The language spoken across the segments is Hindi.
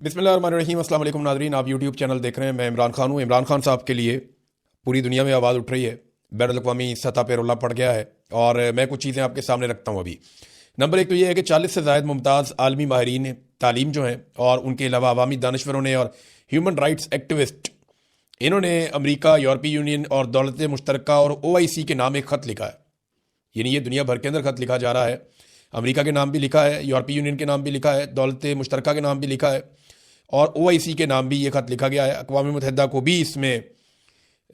बिस्मिल्लाहिर्रहमानिर्रहीम। अस्सलाम वालेकुम नाज़रीन, आप यूट्यूब चैनल देख रहे हैं। मैं इमरान खान हूँ। इमरान खान साहब के लिए पूरी दुनिया में आवाज़ उठ रही है, बैनुल-अक़वामी सतह पर रोला पड़ गया है और मैं कुछ चीज़ें आपके सामने रखता हूँ अभी। नंबर एक तो ये है कि 40 से ज़ायद मुमताज़ आलमी माहिरीन तालीम जो हैं और उनके अलावा अवामी दानश्वरों ने और ह्यूमन राइट्स एक्टिविस्ट, इन्होंने अमरीका, यूरोपीय यूनियन और दौलत मुश्तरका और OIC के नाम एक ख़त लिखा है। यानी ये दुनिया भर के अंदर ख़त लिखा जा रहा है। अमेरिका के नाम भी लिखा है, यूरोपीय यूनियन के नाम भी लिखा है, दौलत मुश्तरका के नाम भी लिखा है और OIC के नाम भी ये ख़त लिखा गया है। अक़वाम मुत्तहिदा को भी इसमें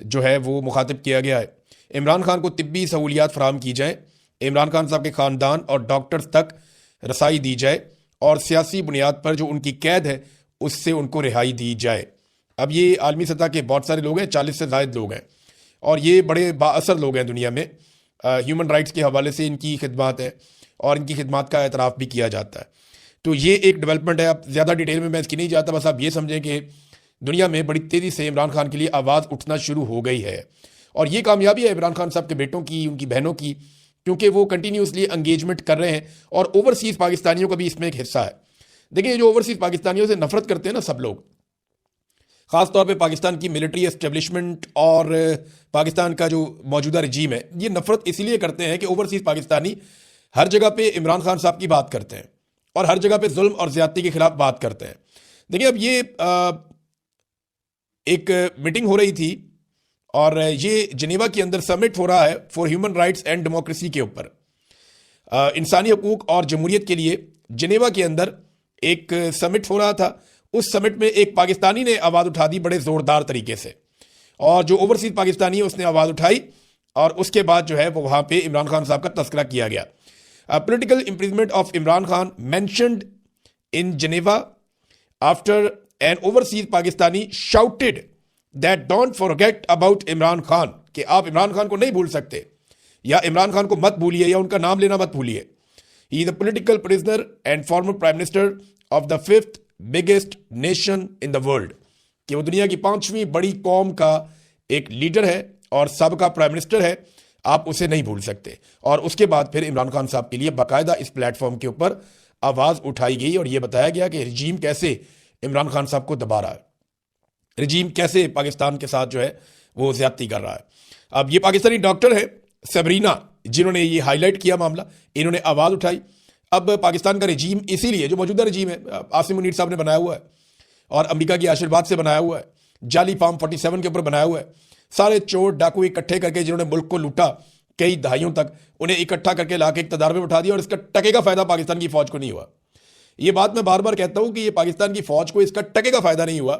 जो है वो मुखातिब किया गया है। इमरान खान को तिब्बी सहूलियात फ़राहम की जाए, इमरान खान साहब के ख़ानदान और डॉक्टर्स तक रसाई दी जाए और सियासी बुनियाद पर जो उनकी कैद है उससे उनको रिहाई दी जाए। अब ये आलमी सतह के बहुत सारे लोग हैं, 40 से ज़ायद लोग हैं और ये बड़े बाअसर लोग हैं दुनिया में। ह्यूमन राइट्स के हवाले से इनकी खिदमत है और इनकी खिदमत का एतराफ़ भी किया जाता है। तो ये एक डेवलपमेंट है। अब ज़्यादा डिटेल में मैं इसकी नहीं जाता, बस आप ये समझें कि दुनिया में बड़ी तेज़ी से इमरान खान के लिए आवाज़ उठना शुरू हो गई है और ये कामयाबी है इमरान खान साहब के बेटों की, उनकी बहनों की, क्योंकि वो कंटिन्यूसली एंगेजमेंट कर रहे हैं और ओवरसीज़ पाकिस्तानियों का भी इसमें एक हिस्सा है। देखिए, जो ओवरसीज़ पाकिस्तानियों से नफरत करते हैं ना सब लोग, ख़ास तौर पे पाकिस्तान की मिलिट्री एस्टेब्लिशमेंट और पाकिस्तान का जो मौजूदा रजीम है, ये नफरत इसलिए करते हैं कि ओवरसीज़ पाकिस्तानी हर जगह पे इमरान खान साहब की बात करते हैं और हर जगह पे जुल्म और ज़्यादती के खिलाफ बात करते हैं। देखिए, अब ये एक मीटिंग हो रही थी और ये जिनेवा के अंदर समिट हो रहा है for human rights and democracy के ऊपर, इंसानी हकूक़ और जमहूरियत के लिए जिनेवा के अंदर एक समिट हो रहा था। उस समिट में एक पाकिस्तानी ने आवाज़ उठा दी बड़े ज़ोरदार तरीके से और जो ओवरसीज़ पाकिस्तानी है उसने आवाज़ उठाई और उसके बाद जो है वो वहाँ पे इमरान खान साहब का तस्करा किया गया। Political imprisonment of Imran Khan mentioned in Geneva after an overseas Pakistani shouted that don't forget about Imran Khan, कि आप इमरान खान को नहीं भूल सकते या इमरान खान को मत भूलिए या उनका नाम लेना मत भूलिए। He is a political prisoner and former prime minister of the 5th biggest nation in the world, कि वो दुनिया की 5वीं बड़ी कौम का एक लीडर है और सबका प्राइम मिनिस्टर है, आप उसे नहीं भूल सकते। और उसके बाद फिर इमरान खान साहब के लिए बाकायदा इस प्लेटफॉर्म के ऊपर आवाज़ उठाई गई और यह बताया गया कि रजीम कैसे इमरान खान साहब को दबा रहा है, रजीम कैसे पाकिस्तान के साथ जो है वो ज़्यादती कर रहा है। अब ये पाकिस्तानी डॉक्टर है सबरीना जिन्होंने ये हाईलाइट किया मामला, इन्होंने आवाज़ उठाई। अब पाकिस्तान का रजीम इसीलिए जो मौजूदा रजीम है आसिम मुनीर साहब ने बनाया हुआ है और अमेरिका की आशीर्वाद से बनाया हुआ है, जाली फार्म 47 के ऊपर बनाया हुआ है, सारे चोर डाकू इकट्ठे करके जिन्होंने मुल्क को लूटा कई दहाइयों तक, उन्हें इकट्ठा करके लाके इक़्तिदार में उठा दिया और इसका टके का फायदा पाकिस्तान की फौज को नहीं हुआ। ये बात मैं बार बार कहता हूं कि ये पाकिस्तान की फौज को इसका टके का फायदा नहीं हुआ,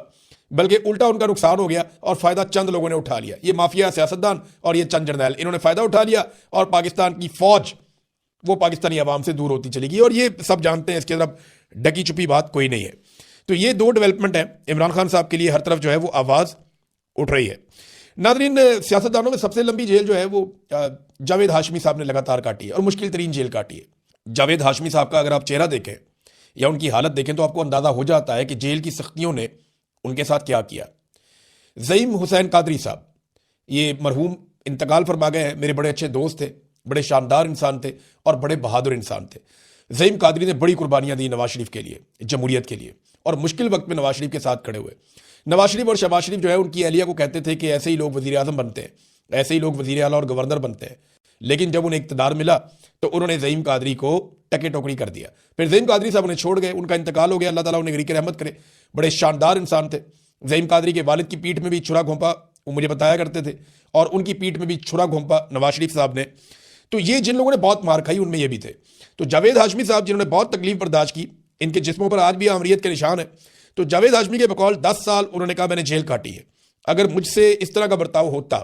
बल्कि उल्टा उनका नुकसान हो गया और फायदा चंद लोगों ने उठा लिया। ये माफिया सियासतदान और ये चंद जर्नैल, इन्होंने फायदा उठा लिया और पाकिस्तान की फौज वो पाकिस्तानी अवाम से दूर होती चली गई और ये सब जानते हैं, इसके तरफ डकी छुपी बात कोई नहीं है। तो ये दो डेवलपमेंट है इमरान खान साहब के लिए, हर तरफ जो है वो आवाज़ उठ रही है। नाज़रीन, सियासतदानों में सबसे लंबी जेल जो है वो जावेद हाशमी साहब ने लगातार काटी है और मुश्किल तरीन जेल काटी है। जावेद हाशमी साहब का अगर आप चेहरा देखें या उनकी हालत देखें तो आपको अंदाज़ा हो जाता है कि जेल की सख्तियों ने उनके साथ क्या किया। ज़ईम हुसैन कादरी साहब, ये मरहूम इंतकाल फरमा गए हैं, मेरे बड़े अच्छे दोस्त थे, बड़े शानदार इंसान थे और बड़े बहादुर इंसान थे। ज़ईम कादरी ने बड़ी कुर्बानियाँ दी नवाज शरीफ के लिए, जमहूरियत के लिए, और मुश्किल वक्त में नवाज शरीफ के साथ खड़े हुए। नवाज शरीफ और शहबाज शरीफ जो है उनकी अहलिया को कहते थे कि ऐसे ही लोग वज़ीर आज़म बनते हैं, ऐसे ही लोग वज़ीर आला और गवर्नर बनते हैं, लेकिन जब उन्हें इक़्तिदार मिला तो उन्होंने ज़ईम कादरी को टके टोकरी कर दिया। फिर ज़ईम कादरी साहब उन्हें छोड़ गए, उनका इंतकाल हो गया, अल्लाह ताला उन्हें गरीक रहमत करे। बड़े शानदार इंसान थे। ज़ईम कादरी के वालिद की पीठ में भी छुरा घोंपा वो मुझे बताया करते थे और उनकी पीठ में भी छुरा घोंपा नवाज शरीफ साहब ने। तो ये जिन लोगों ने बहुत मार खाई उनमें ये भी थे। तो जावेद हाशमी साहब जिन्होंने बहुत तकलीफ बर्दाश्त की, इनके जिस्मों पर आज भी आमरीत के निशान है। तो जावेद हाशमी के बकौल 10 साल उन्होंने कहा मैंने जेल काटी है। अगर मुझसे इस तरह का बर्ताव होता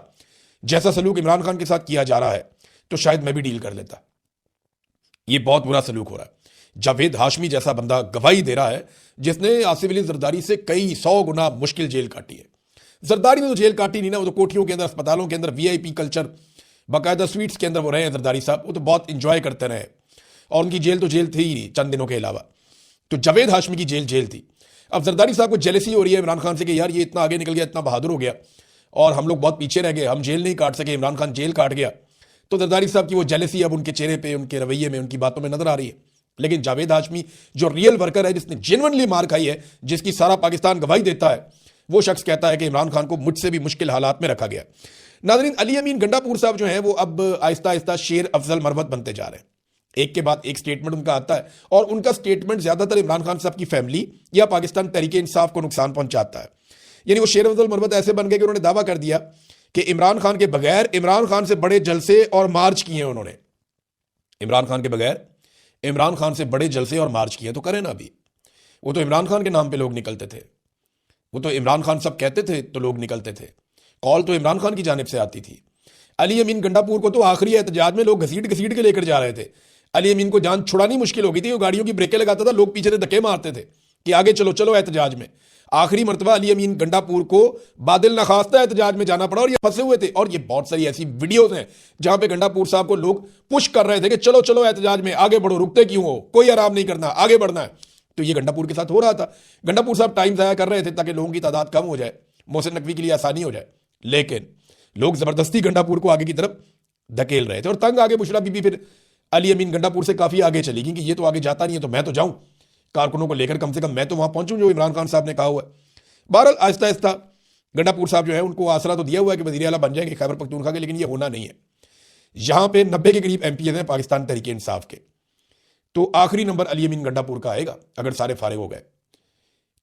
जैसा सलूक इमरान खान के साथ किया जा रहा है तो शायद मैं भी डील कर लेता। ये बहुत बुरा सलूक हो रहा है। जावेद हाशमी जैसा बंदा गवाही दे रहा है जिसने आसिफ अली जरदारी से कई 100 गुना मुश्किल जेल काटी है। जरदारी ने तो जेल काटी नहीं ना, वो तो कोठियों के अंदर, अस्पतालों के अंदर, VIP कल्चर, बाकायदा स्वीट्स के अंदर वो रहे हैं जरदारी साहब, वो तो बहुत इंजॉय करते रहे और उनकी जेल तो जेल थी ही नहीं चंद दिनों के अलावा। तो जावेद हाशमी की जेल थी। अब जरदारी साहब को जेलसी हो रही है इमरान खान से कि यार ये इतना आगे निकल गया, इतना बहादुर हो गया और हम लोग बहुत पीछे रह गए, हम जेल नहीं काट सके, इमरान खान जेल काट गया। तो जरदारी साहब की वो जेलसी अब उनके चेहरे पे, उनके रवैये में, उनकी बातों में नजर आ रही है। लेकिन जावेद हाशमी जो रियल वर्कर है, जिसने जेन्युइनली मार खाई है, जिसकी सारा पाकिस्तान गवाही देता है, वो शख्स कहता है कि इमरान खान को मुझसे भी मुश्किल हालात में रखा गया। नाज़रीन, अली अमीन गंडापुर साहब जो हैं वो अब आहिस्ता आहिस्ता शेर अफजल मरवत बनते जा रहे हैं। एक के बाद एक स्टेटमेंट उनका आता है और उनका स्टेटमेंट ज्यादातर इमरान खान साहब की फैमिली या पाकिस्तान तहरीके इंसाफ को नुकसान पहुंचाता है। यानी वो शेर अफजल मरवत ऐसे बन गए कि उन्होंने दावा कर दिया कि इमरान खान के बगैर इमरान खान से बड़े जलसे और मार्च किए हैं उन्होंने। इमरान खान के बगैर इमरान खान से बड़े जलसे और मार्च किए तो करें ना। अभी वो तो इमरान खान के नाम पे लोग निकलते थे, वो तो इमरान खान सब कहते थे तो लोग निकलते थे, कॉल तो इमरान खान की जानिब से आती थी। अली अमीन गंडापुर को तो आखिरी एहतजाज में लोग घसीट घसीट के लेकर जा रहे थे। अली अमीन को जान छुड़ानी मुश्किल हो गई थी, वो गाड़ियों की ब्रेकें लगाता था, लोग पीछे से धक्के मारते थे कि आगे चलो चलो एहतजाज में। आखिरी मरतबा अली अमीन गंडापुर को बादल नखास्ता एहतजाज में जाना पड़ा और ये फंसे हुए थे। और ये बहुत सारी ऐसी वीडियोज हैं जहां पे गंडापुर साहब को लोग पुश कर रहे थे कि चलो चलो एहतजाज में आगे बढ़ो, रुकते क्यों हो, कोई आराम नहीं करना, आगे बढ़ना है। तो ये गंडापुर के साथ हो रहा था। गंडापुर साहब टाइम ज़ाया कर रहे थे ताकि लोगों की तादाद कम हो जाए, मोहसिन नकवी के लिए आसानी हो जाए, लेकिन लोग जबरदस्ती गंडापुर को आगे की तरफ धकेल रहे थे। और तंग आगे बुशरा बीबी फिर अली अमीन गंडापुर से काफी आगे चली गई कि ये तो आगे जाता नहीं है तो मैं तो जाऊं, कारकुनों को लेकर कम से कम मैं तो वहां पहुंचूं जो इमरान खान साहब ने कहा हुआ है। बहरहाल आहिस्ता आहिस्ता गंडापुर साहब जो है उनको आसरा तो दिया हुआ है कि वज़ीर आला बन जाएंगे खैबर पख्तूनख्वा के, लेकिन ये होना नहीं है। यहां पे 90 के करीब एमपी हैं पाकिस्तान तहरीके इंसाफ के, तो आखिरी नंबर अली अमीन गंडापुर का आएगा अगर सारे फारिग हो गए।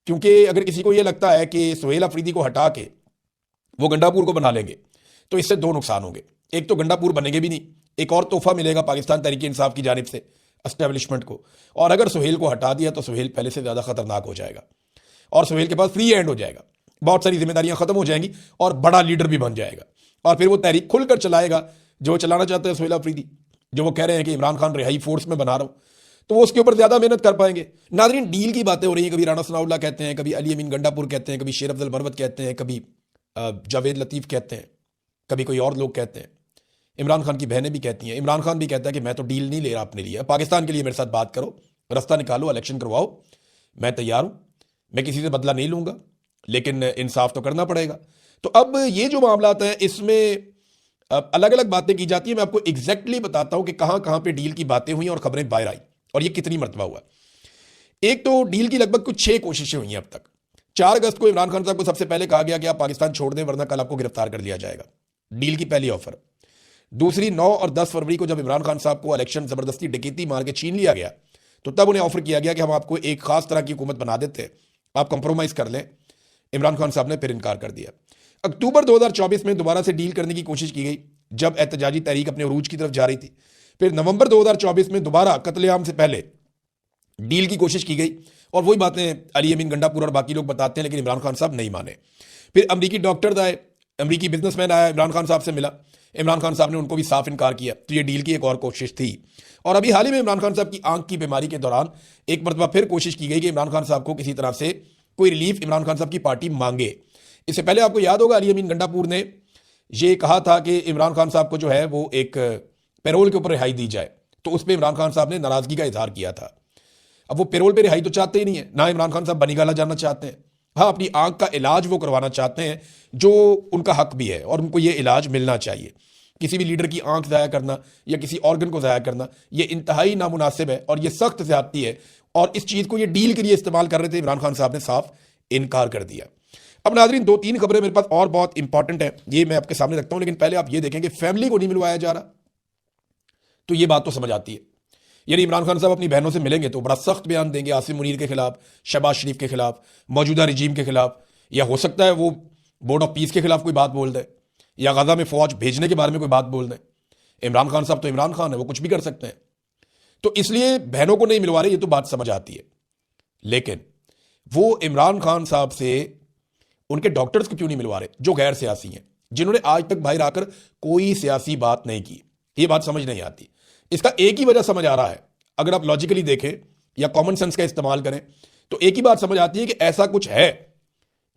क्योंकि अगर किसी को यह लगता है कि सुहेल अफरीदी को हटा के वो गंडापुर को बना लेंगे तो इससे दो नुकसान होंगे। एक तो गंडापुर बनेंगे भी नहीं, एक और तोहफा मिलेगा पाकिस्तान तहरीके इंसाफ की जानिब से एस्टेब्लिशमेंट को। और अगर सुहेल को हटा दिया तो सुहेल पहले से ज़्यादा खतरनाक हो जाएगा और सुहेल के पास फ्री हैंड हो जाएगा, बहुत सारी जिम्मेदारियां खत्म हो जाएंगी और बड़ा लीडर भी बन जाएगा। और फिर वो तहरीक खुलकर चलाएगा जो चलाना चाहते हैं सुहेल अफरीदी, जो वो कह रहे हैं कि इमरान खान रिहाई फोर्स में बना रहा हूँ, तो वो उसके ऊपर ज्यादा मेहनत कर पाएंगे। नाज़रीन, डील की बातें हो रही हैं, कभी राना सनाउल्लाह कहते हैं, कभी अली अमीन गंडापुर कहते हैं, कभी शेर अफजल मरवत कहते हैं, कभी जावेद लतीफ़ कहते हैं, कभी कोई और लोग कहते हैं, इमरान खान की बहनें भी कहती हैं। इमरान खान भी कहता है कि मैं तो डील नहीं ले रहा अपने लिए, पाकिस्तान के लिए मेरे साथ बात करो, रास्ता निकालो, इलेक्शन करवाओ, मैं तैयार हूं, मैं किसी से बदला नहीं लूंगा, लेकिन इंसाफ तो करना पड़ेगा। तो अब ये जो मामला है इसमें अलग अलग बातें की जाती है। मैं आपको एग्जैक्टली बताता हूं कि कहां कहां पे डील की बातें हुई और खबरें बाहर आई और ये कितनी मरतबा हुआ। एक तो डील की लगभग कुछ 6 कोशिशें हुई हैं अब तक। 4 अगस्त को इमरान खान साहब को सबसे पहले कहा गया कि आप पाकिस्तान छोड़ दें वरना कल आपको गिरफ्तार कर लिया जाएगा, डील की पहली ऑफर। दूसरी 9 और 10 फरवरी को जब इमरान खान साहब को इलेक्शन जबरदस्ती डकैती मार के छीन लिया गया तो तब उन्हें ऑफर किया गया कि हम आपको एक खास तरह की हुकूमत बना देते हैं, आप कंप्रोमाइज कर लें। इमरान खान साहब ने फिर इनकार कर दिया। अक्टूबर 2024 में दोबारा से डील करने की कोशिश की गई जब एहतजाजी तहरीक अपने उरूज की तरफ जा रही थी। फिर नवंबर 2024 में दोबारा कत्लेआम से पहले डील की कोशिश की गई और वही बातें अली अमीन गंडापुर और बाकी लोग बताते हैं, लेकिन इमरान खान साहब नहीं माने। फिर अमरीकी डॉक्टर आए, अमरीकी बिजनेसमैन आया, इमरान खान साहब से मिला, इमरान खान साहब ने उनको भी साफ इनकार किया। तो ये डील की एक और कोशिश थी। और अभी हाल ही में इमरान खान साहब की आंख की बीमारी के दौरान एक मरतबा फिर कोशिश की गई कि इमरान खान साहब को किसी तरह से कोई रिलीफ इमरान खान साहब की पार्टी मांगे। इससे पहले आपको याद होगा अली अमीन गंडापुर ने ये कहा था कि इमरान खान साहब को जो है वो एक पैरोल के ऊपर रिहाई दी जाए, तो उस पर इमरान खान साहब ने नाराजगी का इजहार किया था। अब वो पैरोल पे रिहाई तो चाहते ही नहीं है, ना इमरान खान साहब बनीगाला जाना चाहते हैं। हाँ, अपनी आंख का इलाज वो करवाना चाहते हैं जो उनका हक भी है और उनको ये इलाज मिलना चाहिए। किसी भी लीडर की आंख ज़ाया करना या किसी ऑर्गन को ज़ाया करना ये इंतहाई नामुनासिब है और ये सख्त ज़्यादती है। और इस चीज़ को ये डील के लिए इस्तेमाल कर रहे थे, इमरान खान साहब ने साफ इनकार कर दिया। अब नाज़रीन, 2-3 खबरें मेरे पास और बहुत इंपॉर्टेंट है, ये मैं आपके सामने रखता हूं, लेकिन पहले आप ये देखें कि फैमिली को नहीं मिलवाया जा रहा, तो ये बात तो समझ आती है। यानी इमरान खान साहब अपनी बहनों से मिलेंगे तो बड़ा सख्त बयान देंगे आसिम मुनीर के खिलाफ, शहबाज शरीफ के खिलाफ, मौजूदा रिजीम के खिलाफ, या हो सकता है वो बोर्ड ऑफ पीस के खिलाफ कोई बात बोल दे या गजा में फौज भेजने के बारे में कोई बात बोल दें। इमरान खान साहब तो इमरान खान है, वो कुछ भी कर सकते हैं। तो इसलिए बहनों को नहीं मिलवा रहे, ये तो बात समझ आती है। लेकिन वो इमरान खान साहब से उनके डॉक्टर्स को क्यों नहीं मिलवा रहे जो गैर सियासी हैं, जिन्होंने आज तक बाहर आकर कोई सियासी बात नहीं की? ये बात समझ नहीं आती। इसका एक ही वजह समझ आ रहा है, अगर आप लॉजिकली देखें या कॉमन सेंस का इस्तेमाल करें तो एक ही बात समझ आती है कि ऐसा कुछ है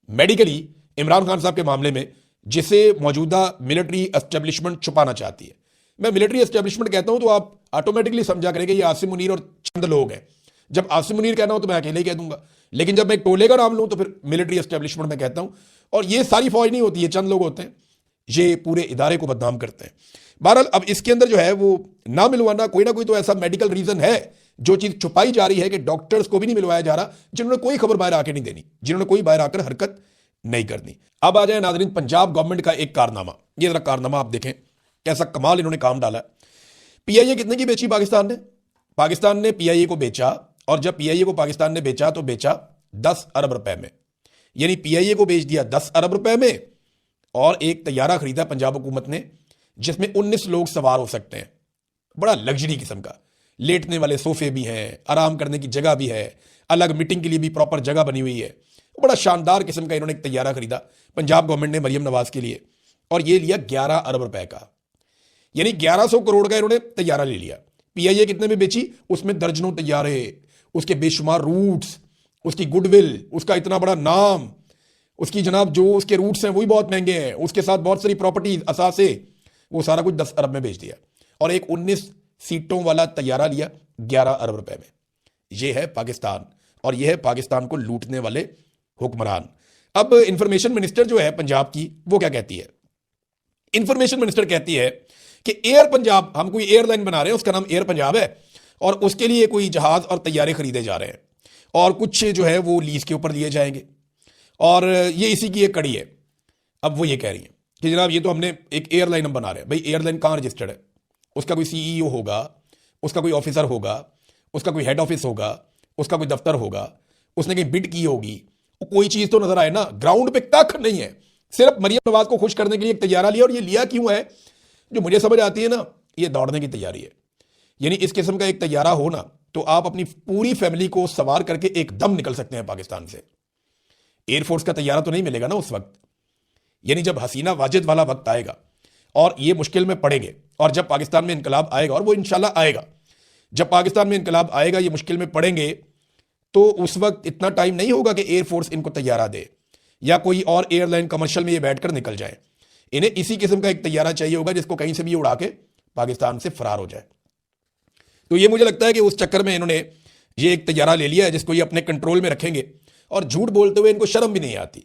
मेडिकली इमरान खान साहब के मामले में जिसे मौजूदा मिलिट्री एस्टेब्लिशमेंट छुपाना चाहती है। मैं मिलिट्री एस्टेब्लिशमेंट कहता हूं तो आप ऑटोमेटिकली समझा करेंगे ये आसिम मुनीर और चंद लोग हैं। जब आसिम मुनीर कहना हो तो मैं अकेले ही कह दूंगा, लेकिन जब मैं एक टोले का नाम लूं तो फिर मिलिट्री एस्टेब्लिशमेंट में कहता हूं। और ये सारी फौज नहीं होती है, चंद लोग होते हैं, ये पूरे इदारे को बदनाम करते हैं। बहरहाल अब इसके अंदर जो है वो ना मिलवाना, कोई ना कोई तो ऐसा मेडिकल रीजन है जो चीज छुपाई जा रही है कि डॉक्टर्स को भी नहीं मिलवाया जा रहा, जिन्होंने कोई खबर बाहर आके नहीं देनी, जिन्होंने कोई बाहर आकर हरकत नहीं करनी। अब आ जाए नाज़रीन पंजाब गवर्नमेंट का एक कारनामा। ये जरा कारनामा आप देखें, कैसा कमाल इन्होंने काम डाला। पीआईए कितने की बेची पाकिस्तान ने पीआईए को बेचा, और जब पीआईए को पाकिस्तान ने बेचा तो बेचा 10 अरब रुपए में। यानी पीआईए को बेच दिया 10 अरब रुपए में, और एक तैयारा खरीदा पंजाब हुकूमत ने जिसमें 19 लोग सवार हो सकते हैं। बड़ा लग्जरी किस्म का, लेटने वाले सोफे भी हैं, आराम करने की जगह भी है, अलग मीटिंग के लिए भी प्रॉपर जगह बनी हुई है। बड़ा शानदार किस्म का इन्होंने एक तैयारा खरीदा पंजाब गवर्नमेंट ने मरियम नवाज के लिए, और ये लिया 11 अरब रुपए का। यानी 1100 करोड़ का इन्होंने तैयारा ले लिया। पीआईए कितने में बेची? उसमें दर्जनों तैयारे, उसके बेशुमार रूट्स, उसकी गुडविल, उसका इतना बड़ा नाम, उसकी जनाब जो उसके रूट्स हैं वो भी बहुत महंगे हैं, उसके साथ बहुत सारी प्रॉपर्टीज, असासे, वो सारा कुछ 10 अरब में बेच दिया, और एक 19 सीटों वाला तैयारा लिया 11 अरब रुपए में। यह है पाकिस्तान, और यह है पाकिस्तान को लूटने वाले हुक्मरान। अब इंफॉर्मेशन मिनिस्टर जो है पंजाब की, वो क्या कहती है? इंफॉर्मेशन मिनिस्टर कहती है कि एयर पंजाब, हम कोई एयरलाइन बना रहे हैं, उसका नाम एयर पंजाब है, और उसके लिए कोई जहाज और तैयारे खरीदे जा रहे हैं, और कुछ जो है वो लीज के ऊपर दिए जाएंगे, और ये इसी की एक कड़ी है। अब वो ये कह रही है कि जनाब ये तो हमने एक एयरलाइन हम बना रहे हैं। भाई एयरलाइन कहाँ रजिस्टर्ड है? उसका कोई सीईओ होगा, उसका कोई ऑफिसर होगा, उसका कोई हेड ऑफिस होगा, उसका कोई दफ्तर होगा, उसने कहीं बिड की होगी, कोई चीज तो नजर आए ना। ग्राउंड पे कख नहीं है, सिर्फ मरियम नवाज को खुश करने के लिए एक तैयारा लिया। और ये लिया क्यों है, जो मुझे समझ आती है ना, ये दौड़ने की तैयारी है। यानी इस किस्म का एक तैयारा हो ना, तो आप अपनी पूरी फैमिली को सवार करके एकदम निकल सकते हैं पाकिस्तान से। एयरफोर्स का तैयारा तो नहीं मिलेगा ना उस वक्त। यानी जब हसीना वाजिद वाला वक्त आएगा और ये मुश्किल में पड़ेंगे, और जब पाकिस्तान में इनकलाब आएगा, और वो इंशाल्लाह आएगा, जब पाकिस्तान में इनकलाब आएगा, ये मुश्किल में पड़ेंगे, तो उस वक्त इतना टाइम नहीं होगा कि एयरफोर्स इनको तैयारा दे, या कोई और एयरलाइन कमर्शियल में ये बैठकर निकल जाए। इन्हें इसी किस्म का एक तैयारा चाहिए होगा जिसको कहीं से भी उड़ा के पाकिस्तान से फरार हो जाए। तो ये मुझे लगता है कि उस चक्कर में इन्होंने ये एक तैयारा ले लिया है जिसको ये अपने कंट्रोल में रखेंगे, और झूठ बोलते हुए इनको शर्म भी नहीं आती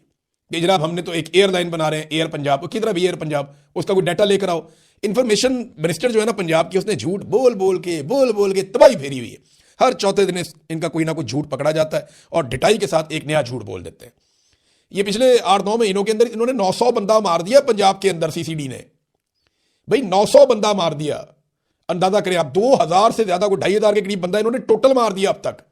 कि जनाब हमने तो एक एयरलाइन बना रहे हैं, एयर पंजाब। किधर भी एयर पंजाब, उसका कोई डाटा लेकर आओ। इंफॉर्मेशन मिनिस्टर जो है ना पंजाब की, उसने झूठ बोल बोल के तबाही फेरी हुई है। हर चौथे दिन इनका कोई ना कोई झूठ पकड़ा जाता है, और ढिटाई के साथ एक नया झूठ बोल देते हैं। ये पिछले 8-9 महीनों के अंदर इन्होंने 900 बंदा मार दिया पंजाब के अंदर, सीसीडी ने। भाई 900 बंदा मार दिया, अंदाजा करें आप, 2000 से ज्यादा को 2500 के करीब बंदा इन्होंने टोटल मार दिया अब तक।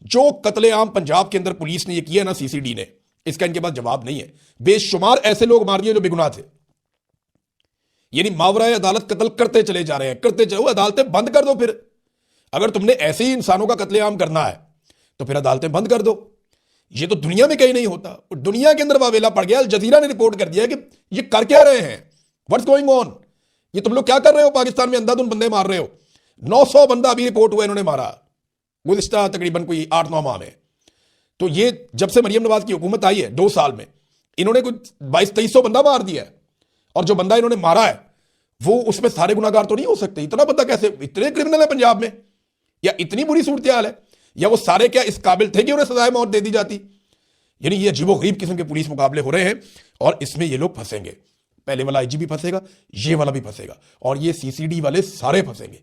जो कत्लेआम पंजाब के अंदर पुलिस ने ये किया ना, सीसीडी ने, इसका इनके पास जवाब नहीं है। बेशुमार ऐसे लोग मार दिए जो बेगुनाह थे। यानी मावराए अदालत कत्ल करते चले जा रहे हैं, करते चलो। अदालतें बंद कर दो फिर। अगर तुमने ऐसे ही इंसानों का कत्लेआम करना है तो फिर अदालतें बंद कर दो। ये तो दुनिया में कहीं नहीं होता, दुनिया के अंदर वावेला पड़ गया। अल जजीरा ने रिपोर्ट कर दिया कि ये कर क्या रहे हैं, व्हाट्स गोइंग ऑन, ये तुम लोग क्या कर रहे हो पाकिस्तान में, अंधाधुंध बंदे मार रहे हो। 900 बंदा अभी रिपोर्ट हुआ इन्होंने मारा गुज़िश्ता तकरीबन कोई 8-9 माह में। तो ये जब से मरियम नवाज की हुकूमत आई है 2 साल में, इन्होंने कुछ 2200-2300 बंदा मार दिया है। और जो बंदा इन्होंने मारा है वो उसमें सारे गुनाहगार तो नहीं हो सकते। इतना बंदा कैसे, इतने क्रिमिनल है पंजाब में, या इतनी बुरी सूरत हाल है, या वो सारे क्या इस काबिल थे कि उन्हें सजाए मौत दे दी जाती। यानी ये अजीबोगरीब किस्म के पुलिस मुकाबले हो रहे हैं, और इसमें ये लोग फंसेंगे। पहले वाला आईजी भी फंसेगा, ये वाला भी फंसेगा, और ये सीसीडी वाले सारे फंसेंगे।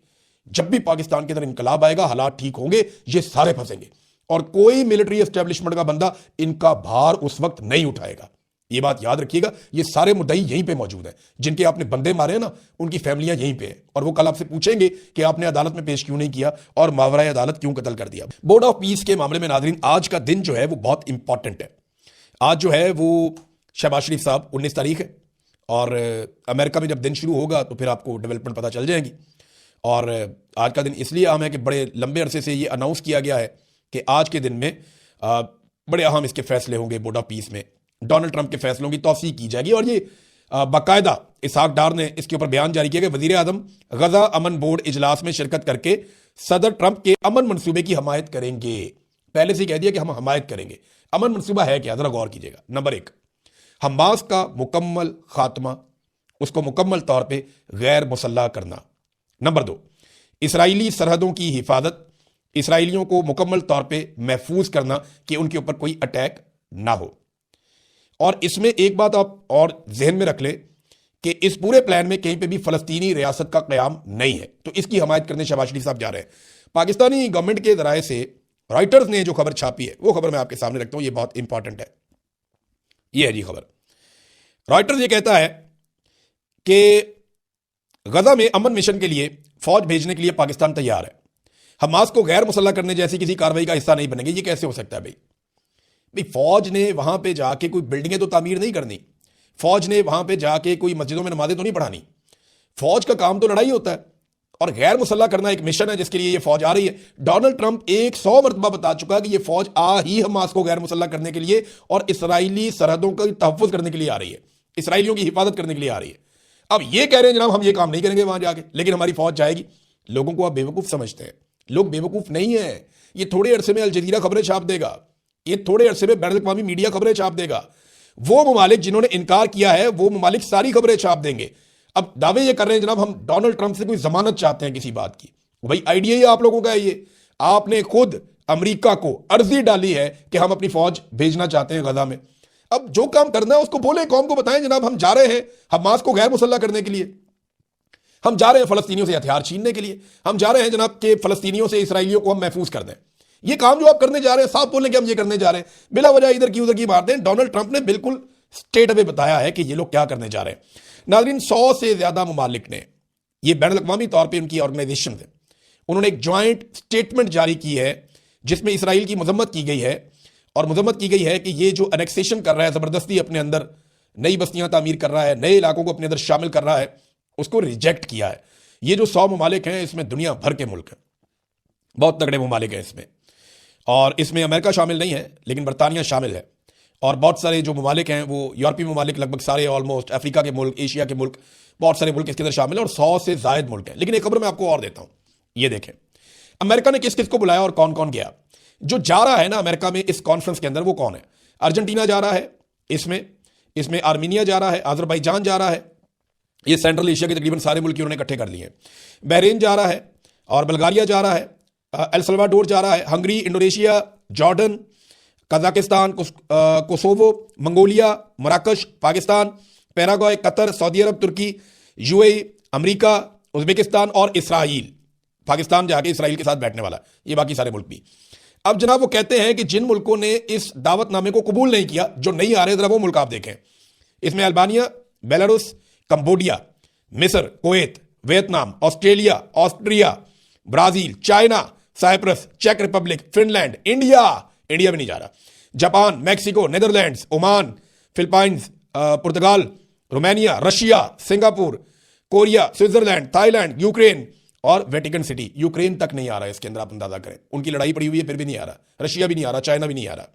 जब भी पाकिस्तान के अंदर इनकलाब आएगा, हालात ठीक होंगे, ये सारे फंसेंगे, और कोई मिलिट्री एस्टेब्लिशमेंट का बंदा इनका भार उस वक्त नहीं उठाएगा। ये बात याद रखिएगा। ये सारे मुद्दई यहीं पे मौजूद हैं, जिनके आपने बंदे मारे हैं ना, उनकी फैमिलियां यहीं पे हैं, और वो कल आपसे पूछेंगे कि आपने अदालत में पेश क्यों नहीं किया और मावराए अदालत क्यों कत्ल कर दिया। बोर्ड ऑफ पीस के मामले में नाज़रीन, आज का दिन जो है वो बहुत इंपॉर्टेंट है। आज जो है वो शहबाज शरीफ साहब 19 तारीख है, और अमेरिका में जब दिन शुरू होगा तो फिर आपको डेवलपमेंट पता चल जाएगी। और आज का दिन इसलिए अहम है कि बड़े लंबे अरसे से ये अनाउंस किया गया है कि आज के दिन में बड़े अहम इसके फैसले होंगे। बोर्ड ऑफ पीस में डोनाल्ड ट्रंप के फैसलों की तौसीक की जाएगी, और ये बाकायदा इसहाक डार ने इसके ऊपर बयान जारी किया कि वजीर आजम गजा अमन बोर्ड इजलास में शिरकत करके सदर ट्रंप के अमन मंसूबे की हमायत करेंगे। पहले से ही कह दिया कि हम हमायत करेंगे। अमन मंसूबा है क्या, जरा गौर कीजिएगा। नंबर 1, हमास का मुकम्मल खात्मा, उसको मुकम्मल तौर पर गैर मुसल्लह करना। नंबर 2, इसराइली सरहदों की हिफाजत, इसराइलियों को मुकम्मल तौर पर महफूज करना कि उनके ऊपर कोई अटैक ना हो। और इसमें एक बात आप और जहन में रख ले कि इस पूरे प्लान में कहीं पे भी फलस्तीनी रियासत का क़याम नहीं है, तो इसकी हमायत करने शहबाज शरीफ साहब जा रहे हैं। पाकिस्तानी गवर्नमेंट के जराए से रॉयटर्स ने जो खबर छापी है वो खबर मैं आपके सामने रखता हूं, ये बहुत इंपॉर्टेंट है। ये है जी खबर। रॉयटर्स ये कहता है कि गजा में अमन मिशन के लिए फौज भेजने के लिए पाकिस्तान तैयार है, हमास को गैर मुसल्लह करने जैसी किसी कार्रवाई का हिस्सा नहीं बनेंगे। ये कैसे हो सकता है भाई फौज ने वहां पे जाके कोई बिल्डिंगें तो तामीर नहीं करनी, फौज ने वहां पे जाके कोई मस्जिदों में नमाजें तो नहीं पढ़ानी। फौज का काम तो लड़ाई होता है और गैर मुसल्लह करना एक मिशन है जिसके लिए ये फौज आ रही है। डोनाल्ड ट्रंप 100 मरतबा बता चुका है कि ये फौज आ ही हमास को गैर मुसल्लह करने के लिए और इसराइली सरहदों का तहफ़्फ़ुज़ करने के लिए आ रही है, इसराइलियों की हिफाजत करने के लिए आ रही है। अब ये कह रहे हैं जनाब हम ये काम नहीं करेंगे वहां जाके, लेकिन हमारी फौज जाएगी। लोगों को आप बेवकूफ समझते हैं, लोग बेवकूफ नहीं है। ये थोड़े अरसे में अल जजीरा खबरें छाप देगा, ये थोड़े अरसे में बैनुल अक़वामी मीडिया खबरें छाप देगा। वो ममालिक जिन्होंने इनकार किया है वो ममालिक सारी खबरें छाप देंगे। अब दावे ये कर रहे हैं जनाब हम डोनाल्ड ट्रंप से कोई जमानत चाहते हैं किसी बात की। भाई आइडिया ही आप लोगों का है ये, आपने खुद अमेरिका को अर्जी डाली है कि हम अपनी फौज भेजना चाहते हैं गजा में। अब जो काम करना है उसको बोले, कौम को बताएं जनाब हम जा रहे हैं हमास को गैर मुसल्लह करने के लिए, हम जा रहे हैं फलस्तीनियों से हथियार छीनने के लिए, हम जा रहे हैं जनाब के फलस्तीनियों से इसराइलियों को हम महफूज कर दें। ये काम जो आप करने जा रहे हैं साफ बोलें कि हम ये करने जा रहे हैं, बिला वजह इधर की उधर की मार दें। डोनाल्ड ट्रंप ने बिल्कुल स्टेट अवे बताया है कि ये लोग क्या करने जा रहे हैं। नाज़रीन 100 से ज्यादा ममालिक ने, ये बैनुल अक़वामी तौर पर उनकी ऑर्गेनाइजेशन है, उन्होंने एक ज्वाइंट स्टेटमेंट जारी की है जिसमें इसराइल की मजम्मत की गई है और मजम्मत की गई है कि ये जो अनेक्सेशन कर रहा है, जबरदस्ती अपने अंदर नई बस्तियां तामीर कर रहा है, नए इलाकों को अपने अंदर शामिल कर रहा है, उसको रिजेक्ट किया है। ये जो 100 ममालिक हैं इसमें दुनिया भर के मुल्क हैं, बहुत तगड़े ममालिक हैं इसमें, और इसमें अमेरिका शामिल नहीं है लेकिन बरतानिया शामिल है, और बहुत सारे जो ममालिक हैं वो यूरोपीय ममालिक लगभग सारे, ऑलमोस्ट अफ्रीका के मुल्क, एशिया के मुल्क, बहुत सारे मुल्क इसके अंदर शामिल हैं और 100 से जायद मुल्क हैं। लेकिन एक खबर मैं आपको और देता हूं, ये देखें अमेरिका ने किस किस को बुलाया और कौन कौन गया। जो जा रहा है ना अमेरिका में इस कॉन्फ्रेंस के अंदर वो कौन है? अर्जेंटीना जा रहा है, इसमें आर्मीनिया जा रहा है, अजरबैजान जा रहा है, ये सेंट्रल एशिया के तकरीबन सारे मुल्क उन्होंने इकट्ठे कर लिए हैं। बहरीन जा रहा है और बल्गारिया जा रहा है, एल सल्वाडोर जा रहा है, Hungary, Indonesia, Jordan, Kazakhstan, Kosovo, Mongolia, मराकश, पाकिस्तान, पैराग्वे, कतर, सऊदी अरब, तुर्की, यूएई, अमेरिका, उज्बेकिस्तान और इसराइल। पाकिस्तान जाके इसराइल के साथ बैठने वाला, ये बाकी सारे मुल्क भी। अब जनाब वो कहते हैं कि जिन मुल्कों ने इस दावतनामे को कबूल नहीं किया, जो नहीं आ रहे, जरा वो मुल्क आप देखें। इसमें अल्बानिया, बेलारूस, कंबोडिया, मिस्र, Kuwait, Vietnam, Australia, Austria, Brazil, China, Cyprus, चेक रिपब्लिक, फिनलैंड, इंडिया भी नहीं जा रहा, Japan, Mexico, Netherlands, Oman, Philippines, पुर्तगाल, Romania, Russia, Singapore, Korea, Switzerland, Thailand, Ukraine और वेटिकन सिटी। यूक्रेन तक नहीं आ रहा है इसके अंदर, आप अंदाजा करें, उनकी लड़ाई पड़ी हुई है फिर भी नहीं आ रहा। रशिया भी नहीं आ रहा, चाइना भी नहीं आ रहा,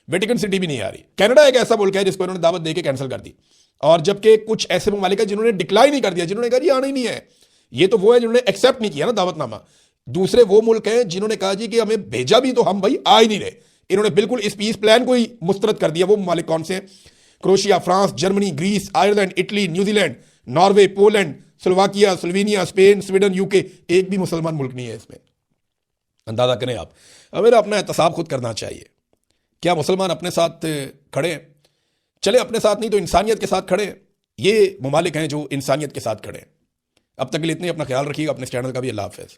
वेटिकन सिटी भी नहीं आ रही। कनाडा एक ऐसा मुल्क है जिसको इन्होंने दावत देके कैंसिल कर दी, और जबकि कुछ ऐसे ममालिक है जिन्होंने डिक्लाइन ही कर दिया, जिन्होंने कहा जी आना ही नहीं है। ये तो वो है जिन्होंने एक्सेप्ट नहीं किया ना दावतनामा। दूसरे वो मुल्क हैं जिन्होंने कहा जी कि हमें भेजा भी तो हम भाई आ ही नहीं रहे, इन्होंने बिल्कुल इस पीस प्लान को ही मुस्तरद कर दिया। वो ममालिक कौन से हैं? Croatia, France, Germany, Greece, Ireland, Italy, New Zealand, Norway, Poland, Slovakia, Slovenia, Spain, Sweden, UK. एक भी मुसलमान मुल्क नहीं है इसमें, अंदाजा करें आप। हमें अपना एहतसाब खुद करना चाहिए। क्या मुसलमान अपने साथ खड़े हैं? चले अपने साथ नहीं तो इंसानियत के साथ खड़े हैं। ये ममालिक हैं जो इंसानियत के साथ खड़े हैं। अब तक के लिए इतने, अपना ख्याल रखिएगा, अपने चैनल का भी। अल्लाह हाफ़िज़।